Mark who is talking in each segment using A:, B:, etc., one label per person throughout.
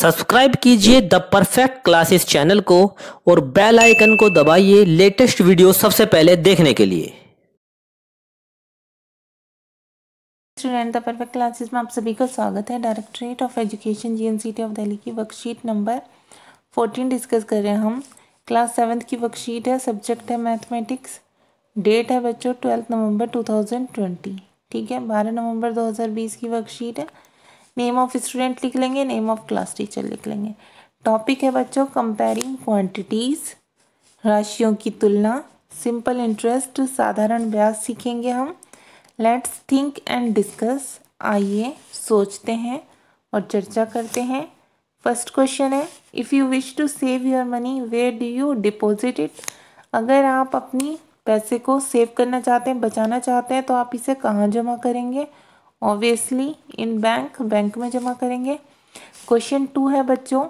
A: Subscribe कीजिए the perfect classes channel को और बेल आइकन को दबाइए लेटेस्ट वीडियो सबसे पहले देखने के लिए।
B: स्टूडेंट द परफेक्ट क्लासेस में आप सभी का स्वागत है। Directorate of education GNCT of Delhi की वर्कशीट नंबर 14 डिस्कस कर रहे हैं हम। क्लास 7th की वर्कशीट है, सब्जेक्ट है मैथमेटिक्स, डेट है बच्चों 12 नवंबर 2020। ठीक है, 12 नवंबर 2020 की वर्कशीट है। नेम ऑफ स्टूडेंट लिख लेंगे, नेम ऑफ क्लास टीचर लिख लेंगे। टॉपिक है बच्चों कंपेयरिंग क्वांटिटीज, राशियों की तुलना, सिंपल इंटरेस्ट, साधारण ब्याज सीखेंगे हम। लेट्स थिंक एंड डिस्कस, आइए सोचते हैं और चर्चा करते हैं। फर्स्ट क्वेश्चन है, if you wish to save your money where do you deposit it. अगर आप अपनी पैसे को सेव करना चाहते हैं, बचाना चाहते हैं, तो आप इसे कहाँ जमा करेंगे? ऑब्वियसली इन बैंक, बैंक में जमा करेंगे। क्वेश्चन 2 है बच्चों,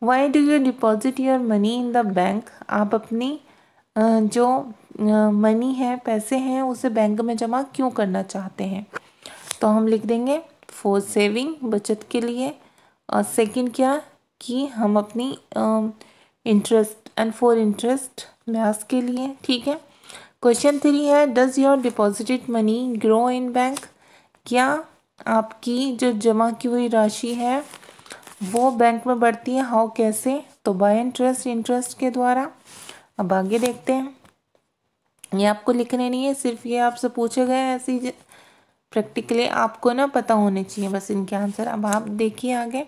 B: why do you deposit your money in the bank. आप अपनी जो मनी है, पैसे हैं, उसे बैंक में जमा क्यों करना चाहते हैं? तो हम लिख देंगे फॉर सेविंग, बचत के लिए। और सेकंड क्या कि हम अपनी इंटरेस्ट एंड फॉर इंटरेस्ट, ब्याज के लिए। ठीक है। क्वेश्चन 3 है, does your deposited money grow in bank. क्या आपकी जो जमा की हुई राशि है वो बैंक में बढ़ती है? हाउ, कैसे? तो बाय इंटरेस्ट, इंटरेस्ट के द्वारा। अब आगे देखते हैं। ये आपको लिखने नहीं है, सिर्फ ये आपसे पूछे गए हैं ऐसे प्रैक्टिकली आपको ना पता होने चाहिए बस इनके आंसर। अब आप देखिए आगे,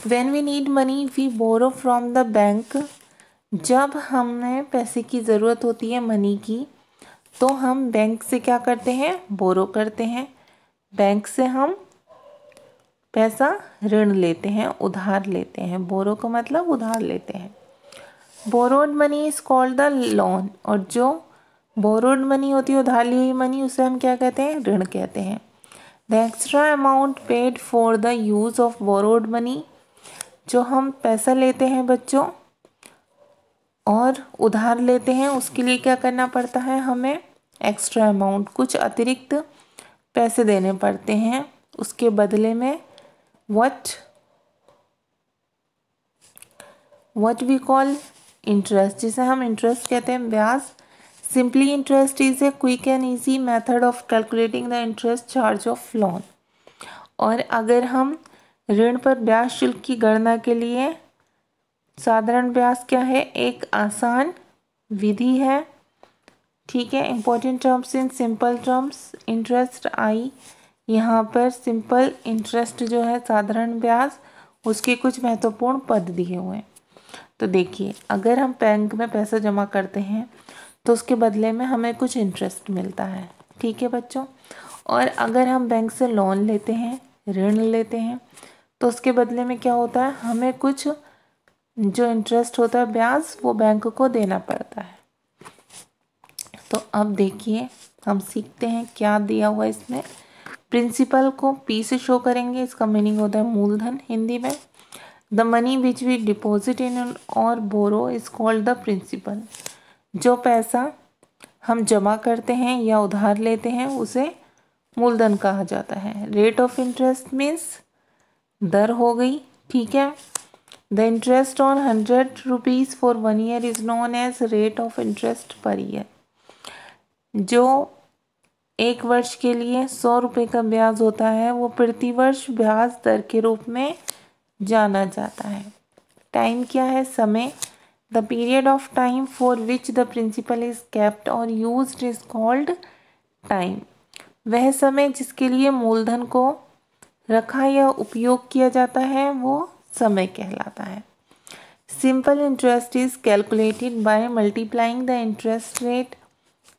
B: when we need money we borrow from the bank. जब हमें पैसे की ज़रूरत होती है, मनी की, तो हम बैंक से क्या करते हैं? बोरो करते हैं। बैंक से हम पैसा ऋण लेते हैं, उधार लेते हैं। बोरो का मतलब उधार लेते हैं। Borrowed money is called the loan, और जो बोरोड मनी होती है, उधार ली हुई मनी, उसे हम क्या कहते हैं? ऋण कहते हैं। The extra amount paid for the use of borrowed money, जो हम पैसा लेते हैं बच्चों और उधार लेते हैं, उसके लिए क्या करना पड़ता है? हमें एक्स्ट्रा अमाउंट, कुछ अतिरिक्त पैसे देने पड़ते हैं उसके बदले में। what we call interest, जिसे हम इंटरेस्ट कहते हैं, ब्याज। Simply interest is a quick and easy method of calculating the interest charge of loan. और अगर हम ऋण पर ब्याज शुल्क की गणना के लिए, साधारण ब्याज क्या है? एक आसान विधि है। ठीक है। Important terms in simple terms, interest I. यहाँ पर सिंपल इंटरेस्ट जो है, साधारण ब्याज, उसके कुछ महत्वपूर्ण पद दिए हुए हैं। तो देखिए, अगर हम बैंक में पैसा जमा करते हैं तो उसके बदले में हमें कुछ इंटरेस्ट मिलता है। ठीक है बच्चों। और अगर हम बैंक से लोन लेते हैं, ऋण लेते हैं, तो उसके बदले में क्या होता है? हमें कुछ जो इंटरेस्ट होता है, ब्याज, वो बैंक को देना पड़ता है। तो अब देखिए हम सीखते हैं क्या दिया हुआ इसमें। प्रिंसिपल को पी से शो करेंगे, इसका मीनिंग होता है मूलधन हिंदी में। The money which we deposit in or borrow is called the principal. जो पैसा हम जमा करते हैं या उधार लेते हैं उसे मूलधन कहा जाता है। रेट ऑफ इंटरेस्ट मीन्स दर हो गई। ठीक है। The interest on 100 rupees for 1 year is known as rate of interest per year. जो एक वर्ष के लिए 100 रुपये का ब्याज होता है, वो प्रतिवर्ष ब्याज दर के रूप में जाना जाता है। टाइम क्या है? समय। The period of time for which the principal is kept or used is called time. वह समय जिसके लिए मूलधन को रखा या उपयोग किया जाता है, वो समय कहलाता है। Simple interest is calculated by multiplying the interest rate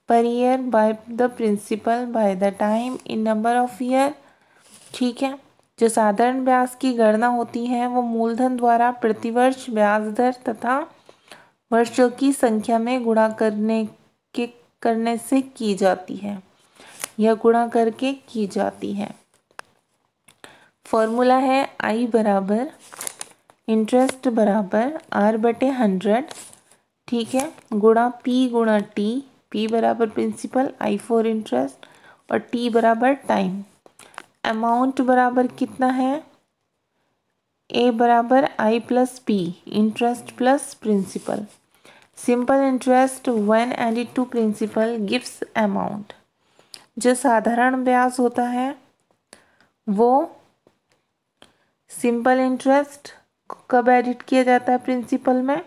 B: per year by the principal by the time in number of year. ठीक है। जो साधारण ब्याज की गणना होती है वो मूलधन द्वारा प्रतिवर्ष ब्याज दर तथा वर्षों की संख्या में गुणा करने से की जाती है, या गुणा करके की जाती है। फॉर्मूला है आई बराबर इंटरेस्ट बराबर आर बटे 100। ठीक है। गुणा पी गुणा टी, पी बराबर प्रिंसिपल, आई फॉर इंटरेस्ट, और टी बराबर टाइम। अमाउंट बराबर कितना है? ए बराबर I plus P, interest plus principal. Simple interest when added to principal gives amount. जो साधारण ब्याज होता है वो सिंपल इंटरेस्ट कब एडिट किया जाता है प्रिंसिपल में?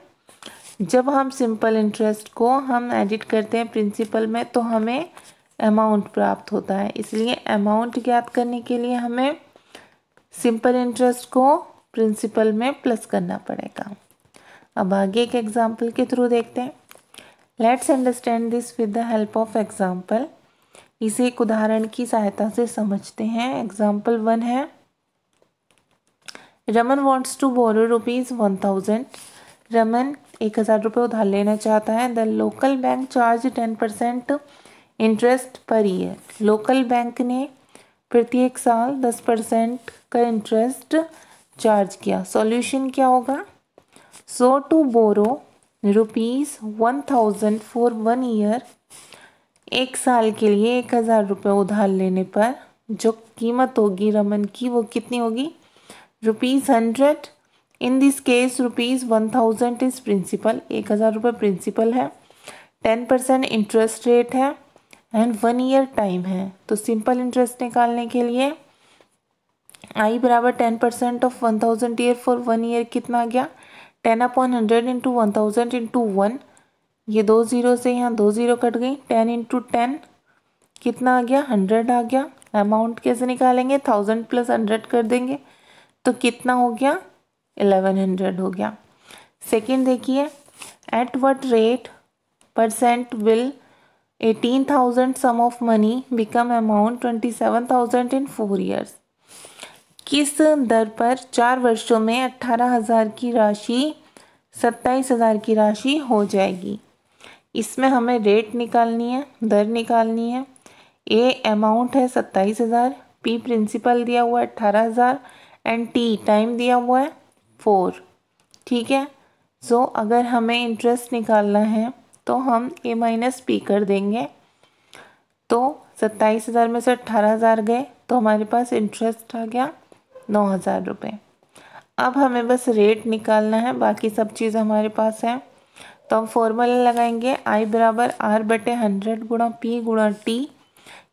B: जब हम सिंपल इंटरेस्ट को हम एडिट करते हैं प्रिंसिपल में तो हमें अमाउंट प्राप्त होता है। इसलिए अमाउंट ज्ञात करने के लिए हमें सिंपल इंटरेस्ट को प्रिंसिपल में प्लस करना पड़ेगा। अब आगे एक एग्जाम्पल के थ्रू देखते हैं। Let's understand this with the help of example. इसे एक उदाहरण की सहायता से समझते हैं। एग्जाम्पल 1 है, Raman wants to borrow ₹1000। Raman 1000 रुपये उधार लेना चाहता है। The local bank charge 10% interest per year. Local bank ने प्रत्येक साल 10% का इंटरेस्ट चार्ज किया। सॉल्यूशन क्या होगा? सो टू बोरो ₹1000 फॉर 1 ईयर। एक साल के लिए 1000 रुपये उधार लेने पर जो कीमत होगी रमन की वो कितनी होगी? ₹100। In this case ₹1000 is principal, 1000 रुपये प्रिंसिपल है, 10% इंटरेस्ट रेट है एंड 1 ईयर टाइम है। तो सिंपल इंटरेस्ट निकालने के लिए आई बराबर 10% ऑफ 1000 ईयर फॉर 1 ईयर कितना आ गया? 10/100 इंटू 1000 इंटू 1। ये 2 जीरो से यहाँ 2 जीरो कट गई। 10 इंटू 10 कितना आ गया? 100 आ गया। अमाउंट कैसे निकालेंगे? 1000 प्लस 100 कर देंगे तो कितना हो गया? 1100 हो गया। सेकेंड देखिए, at what rate percent will 18,000 sum of money become amount 27,000 in 4 years. किस दर पर 4 वर्षों में 18,000 की राशि 27,000 की राशि हो जाएगी? इसमें हमें रेट निकालनी है, दर निकालनी है। ए अमाउंट है 27,000, पी प्रिंसिपल दिया हुआ है 18,000 एंड टी टाइम दिया हुआ है 4। ठीक है। सो अगर हमें इंटरेस्ट निकालना है तो हम ए माइनस पी कर देंगे। तो 27,000 में से 18,000 गए तो हमारे पास इंटरेस्ट आ गया 9,000 रुपये। अब हमें बस रेट निकालना है, बाकी सब चीज़ हमारे पास है। तो हम फॉर्मूला लगाएंगे आई बराबर R/100 गुणा पी गुणा टी,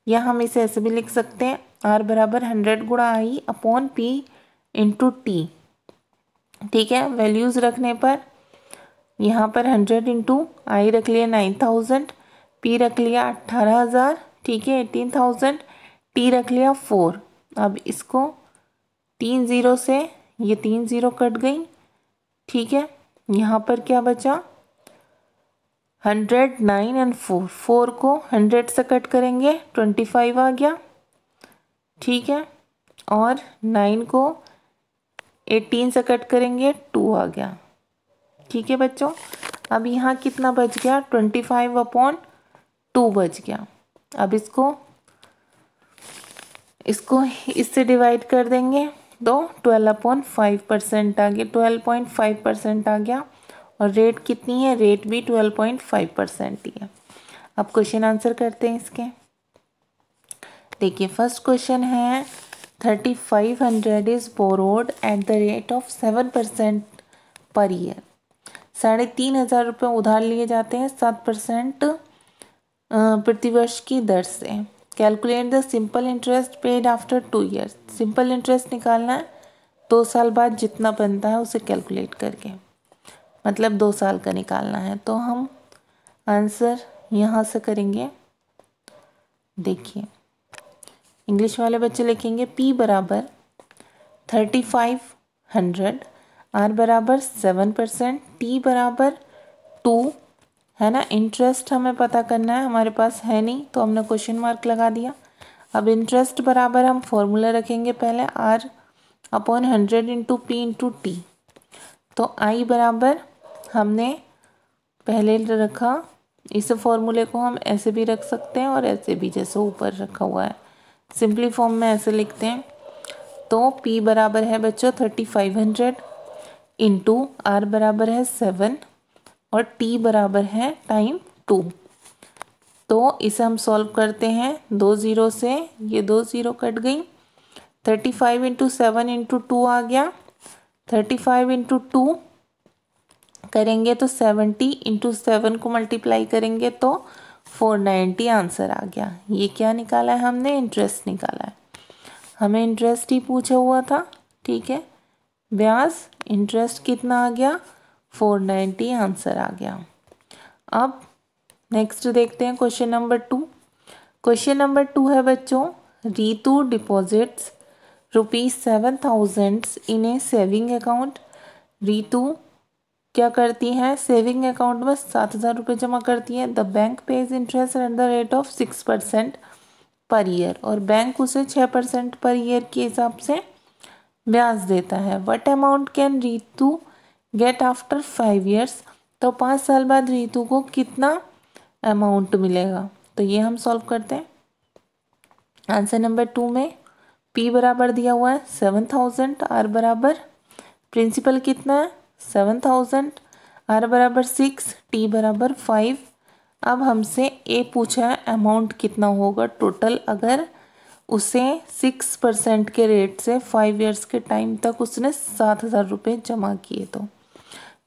B: या हम इसे ऐसे भी लिख सकते हैं R बराबर 100 गुणा आई अपॉन पी इंटू टी। ठीक है। वैल्यूज़ रखने पर यहाँ पर 100 इंटू आई रख लिया 9,000, पी रख लिया 18,000, ठीक है 18,000, टी रख लिया 4। अब इसको 3 जीरो से ये 3 जीरो कट गई। ठीक है। यहाँ पर क्या बचा? 100, 9 एंड 4। 4 को 100 से कट करेंगे 25 आ गया। ठीक है। और 9 को 18 से कट करेंगे 2 आ गया। ठीक है बच्चों। अब यहाँ कितना बच गया? 25/2 बच गया। अब इसको इससे डिवाइड कर देंगे तो 12/5% आ गया, 12.5% आ गया। और रेट कितनी है? रेट भी 12.5% ही है। अब क्वेश्चन आंसर करते हैं इसके। देखिए फर्स्ट क्वेश्चन है 3,500 is borrowed at the rate of 7% per year. 3,500 रुपये उधार लिए जाते हैं 7% प्रतिवर्ष की दर से। Calculate the simple interest paid after 2 years. Simple interest निकालना है 2 साल बाद जितना बनता है उसे कैलकुलेट करके, मतलब 2 साल का निकालना है। तो हम आंसर यहाँ से करेंगे। देखिए इंग्लिश वाले बच्चे लिखेंगे P बराबर 3,500, R बराबर 7%, T बराबर 2 है ना। इंटरेस्ट हमें पता करना है, हमारे पास है नहीं तो हमने क्वेश्चन मार्क लगा दिया। अब इंटरेस्ट बराबर हम फॉर्मूला रखेंगे पहले R/100 into P into T. तो आई बराबर हमने पहले रखा, इस फॉर्मूले को हम ऐसे भी रख सकते हैं और ऐसे भी, जैसे ऊपर रखा हुआ है सिंपली फॉर्म में ऐसे लिखते हैं। तो P बराबर है बच्चों 3,500 इंटू R बराबर है 7 और T बराबर है टाइम 2। तो इसे हम सॉल्व करते हैं 2 जीरो से, ये 2 जीरो कट गई। 35 इंटू 7 इंटू 2 आ गया 35 इंटू 2 करेंगे तो 70, इंटू 7 को मल्टीप्लाई करेंगे तो 490 आंसर आ गया। ये क्या निकाला है हमने? इंटरेस्ट निकाला है। हमें इंटरेस्ट ही पूछा हुआ था, ठीक है। ब्याज इंटरेस्ट कितना आ गया? 490 आंसर आ गया। अब नेक्स्ट देखते हैं क्वेश्चन नंबर 2। क्वेश्चन नंबर 2 है बच्चों, Ritu deposits ₹7,000 in a saving account. Ritu क्या करती हैं? सेविंग अकाउंट में 7,000 रुपये जमा करती है। The bank page interest at the rate of 6% per year, और बैंक उसे 6% पर ईयर के हिसाब से ब्याज देता है। What amount can Ritu get after 5 years. तो 5 साल बाद रीतू को कितना अमाउंट मिलेगा? तो ये हम सॉल्व करते हैं। आंसर नंबर 2 में P बराबर दिया हुआ है 7,000, R बराबर प्रिंसिपल कितना है 7,000, R बराबर 6, T बराबर 5। अब हमसे A पूछा है अमाउंट कितना होगा टोटल अगर उसे 6% के रेट से 5 इयर्स के टाइम तक उसने 7,000 रुपये जमा किए।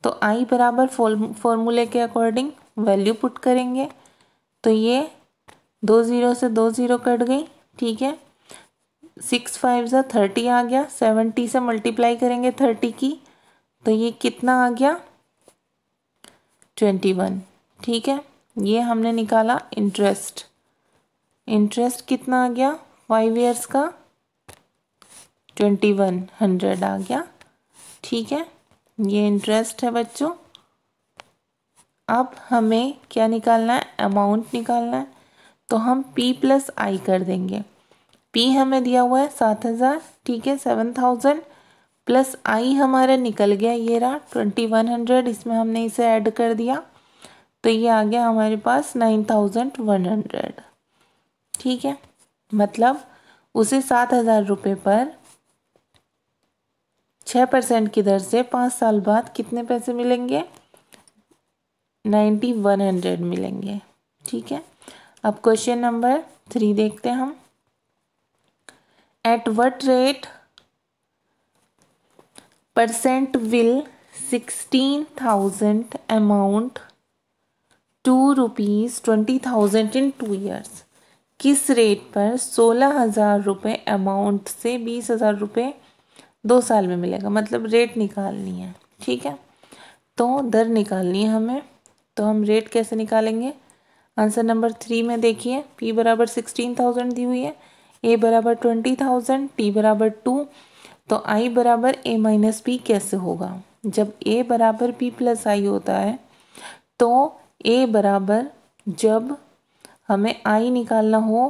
B: तो I बराबर फॉर्मूले के अकॉर्डिंग वैल्यू पुट करेंगे। तो ये 2 0 से 2 0 कट गई, ठीक है। 6 5 30 आ गया। 70 से मल्टीप्लाई करेंगे 30 की, तो ये कितना आ गया? 21, ठीक है। ये हमने निकाला इंटरेस्ट। इंटरेस्ट कितना आ गया 5 इयर्स का? 2100 आ गया, ठीक है। ये इंटरेस्ट है बच्चों। अब हमें क्या निकालना है? अमाउंट निकालना है। तो हम P प्लस I कर देंगे। P हमें दिया हुआ है 7,000, ठीक है। 7,000 प्लस I हमारा निकल गया, ये रहा 2100, इसमें हमने इसे ऐड कर दिया तो ये आ गया हमारे पास 9,100, ठीक है। मतलब उसे 7,000 रुपये पर 6% की दर से 5 साल बाद कितने पैसे मिलेंगे? 9,100 मिलेंगे, ठीक है। अब क्वेश्चन नंबर 3 देखते हैं हम। At what rate percent will 16,000 amount to ₹20,000 in 2 years. किस रेट पर 16,000 रुपये अमाउंट से 20,000 रुपये 2 साल में मिलेगा? मतलब रेट निकालनी है, ठीक है। तो दर निकालनी है हमें, तो हम रेट कैसे निकालेंगे? आंसर नंबर 3 में देखिए, P बराबर 16,000 दी हुई है, A बराबर 20,000, T बराबर 2, तो I बराबर A माइनस P कैसे होगा? जब A बराबर P प्लस I होता है तो A बराबर, जब हमें I निकालना हो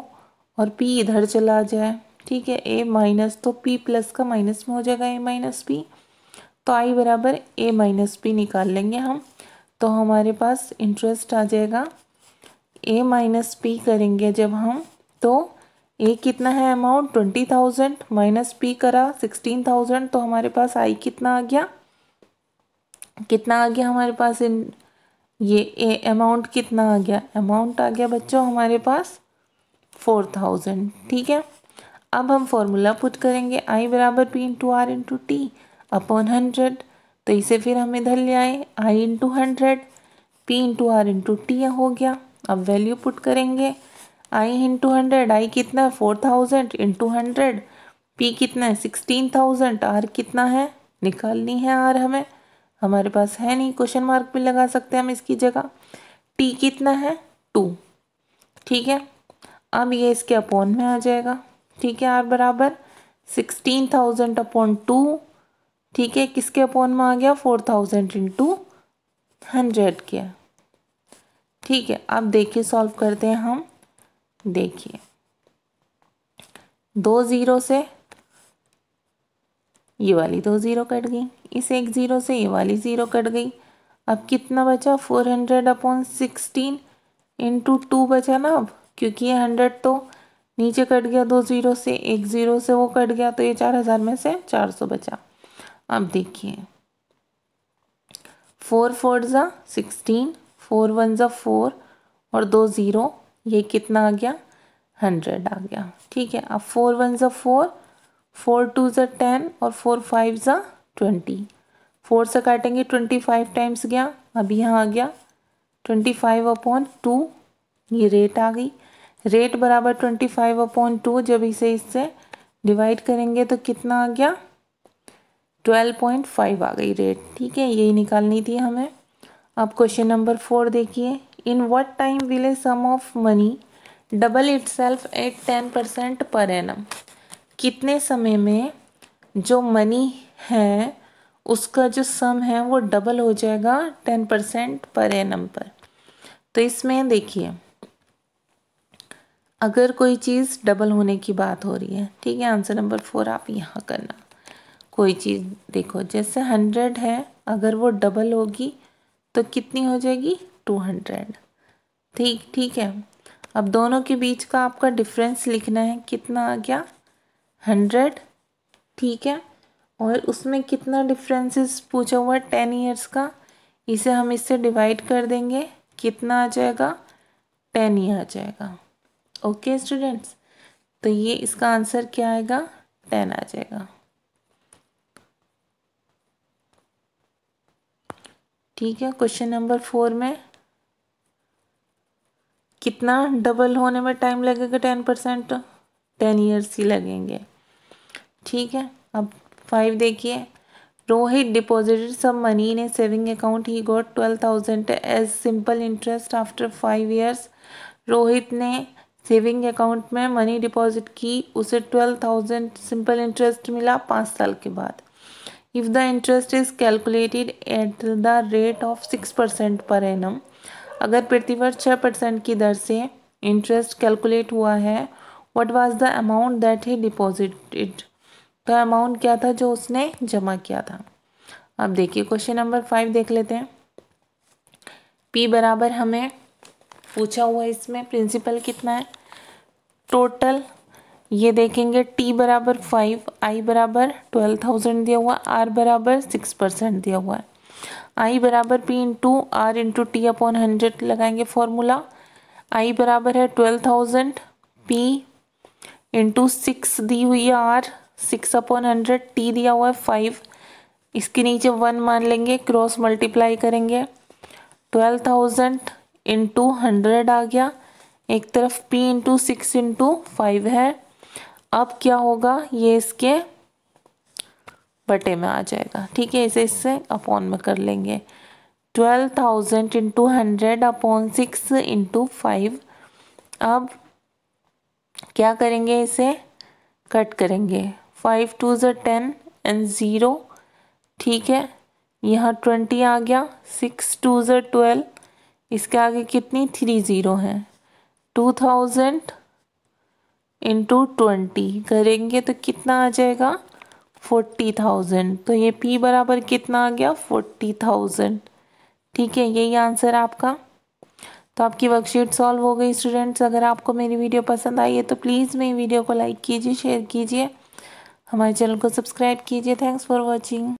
B: और P इधर चला जाए, ठीक है, A माइनस तो P प्लस का माइनस में हो जाएगा A माइनस P, तो I बराबर A माइनस P निकाल लेंगे हम। तो हमारे पास इंटरेस्ट आ जाएगा A माइनस P करेंगे जब हम, तो A कितना है अमाउंट 20,000 माइनस P करा 16,000, तो हमारे पास I कितना आ गया? कितना आ गया हमारे पास? ये A अमाउंट कितना आ गया? अमाउंट आ गया बच्चों हमारे पास 4,000, ठीक है। अब हम फॉर्मूला पुट करेंगे I बराबर P into R into T upon 100, तो इसे फिर हम इधर ले आए I into 100, P into R into T हो गया। अब वैल्यू पुट करेंगे I इंटू 100, I कितना है 4,000 इंटू 100, P कितना है 16,000, R कितना है निकालनी है R हमें, हमारे पास है नहीं, क्वेश्चन मार्क भी लगा सकते हैं हम इसकी जगह। T कितना है 2, ठीक है। अब ये इसके अपॉन में आ जाएगा, ठीक है। R बराबर 16,000 अपॉन 2, ठीक है, किसके अपॉन में आ गया 4,000 इंटू 100 के, ठीक है। अब देखिए सॉल्व करते हैं हम। देखिए 2 0 से ये वाली 2 0 कट गई, इस 1 0 से ये वाली 0 कट गई। अब कितना बचा 400 अपॉन 16 इंटू 2 बचा ना, अब क्योंकि ये 100 तो नीचे कट गया 2 0 से, 1 0 से वो कट गया, तो ये 4,000 में से 400 बचा। अब देखिए 4 4 ज़ा 16, 4 1 ज़ा 4 और 2 0, ये कितना आ गया 100 आ गया, ठीक है। अब 4 1 ज़ा 4, 4 2 ज़ा 10 और 4 5 ज़ा 20। 4 से काटेंगे 25 टाइम्स गया, अभी यहाँ आ गया 25/2, ये रेट आ गई। रेट बराबर 25/2, जब इसे इससे डिवाइड करेंगे तो कितना आ गया 12.5 आ गई रेट। ठीक है, यही निकालनी थी हमें। अब क्वेश्चन नंबर 4 देखिए, in what time will a sum of money double itself at 10% per annum. कितने समय में जो मनी है उसका जो सम है वो डबल हो जाएगा 10% पर एनम पर। तो इसमें देखिए, अगर कोई चीज़ डबल होने की बात हो रही है, ठीक है, आंसर नंबर 4 आप यहाँ करना। कोई चीज़ देखो, जैसे 100 है, अगर वो डबल होगी तो कितनी हो जाएगी 200। ठीक है। अब दोनों के बीच का आपका डिफरेंस लिखना है, कितना आ गया 100। ठीक है, और उसमें कितना डिफरेंसेस पूछा हुआ है 10 ईयर्स का, इसे हम इससे डिवाइड कर देंगे, कितना आ जाएगा 10 ही आ जाएगा। ओके स्टूडेंट्स, तो ये इसका आंसर क्या आएगा 10 आ जाएगा। ठीक है, क्वेश्चन नंबर 4 में कितना डबल होने में टाइम लगेगा 10%, 10 ईयर्स ही लगेंगे। ठीक है, अब 5 देखिए, Rohit deposited some money in a saving account, he got 12,000 as simple interest after 5 years. Rohit ने सेविंग अकाउंट में मनी डिपॉजिट की, उसे 12,000 सिंपल इंटरेस्ट मिला 5 साल के बाद। If the interest is calculated at the rate of 6% per annum, अगर प्रतिवर्ष 6% की दर से इंटरेस्ट कैलकुलेट हुआ है, what was the amount that he deposited. तो अमाउंट क्या था जो उसने जमा किया था। अब देखिए क्वेश्चन नंबर 5 देख लेते हैं। पी बराबर हमें पूछा हुआ है, इसमें प्रिंसिपल कितना है, टोटल ये देखेंगे, टी बराबर 5, आई बराबर 12,000 दिया हुआ, आर बराबर 6% दिया हुआ है। आई बराबर P into R into T upon 100 लगाएंगे फॉर्मूला। आई बराबर है 12,000, पी इंटू 6 दी हुई है आर, 6/100, टी दिया हुआ है 5, इसके नीचे 1 मान लेंगे, क्रॉस मल्टीप्लाई करेंगे, 12,000 इंटू 100 आ गया, एक तरफ p इंटू 6 इंटू 5 है। अब क्या होगा, ये इसके बटे में आ जाएगा। ठीक है, इसे इससे अपॉन में कर लेंगे, 12,000 इंटू 100 अपॉन 6 इंटू 5। अब क्या करेंगे, इसे कट करेंगे, 5 2 ज़ 10 एंड 0। ठीक है, यहाँ 20 आ गया, 6 2 ज़ 12, इसके आगे कितनी 3 0 हैं, 2000 इंटू 20 करेंगे तो कितना आ जाएगा 40,000। तो ये P बराबर कितना आ गया 40,000। ठीक है, यही आंसर आपका। तो आपकी वर्कशीट सॉल्व हो गई स्टूडेंट्स। अगर आपको मेरी वीडियो पसंद आई है तो प्लीज़ मेरी वीडियो को लाइक कीजिए, शेयर कीजिए, हमारे चैनल को सब्सक्राइब कीजिए। Thanks for watching.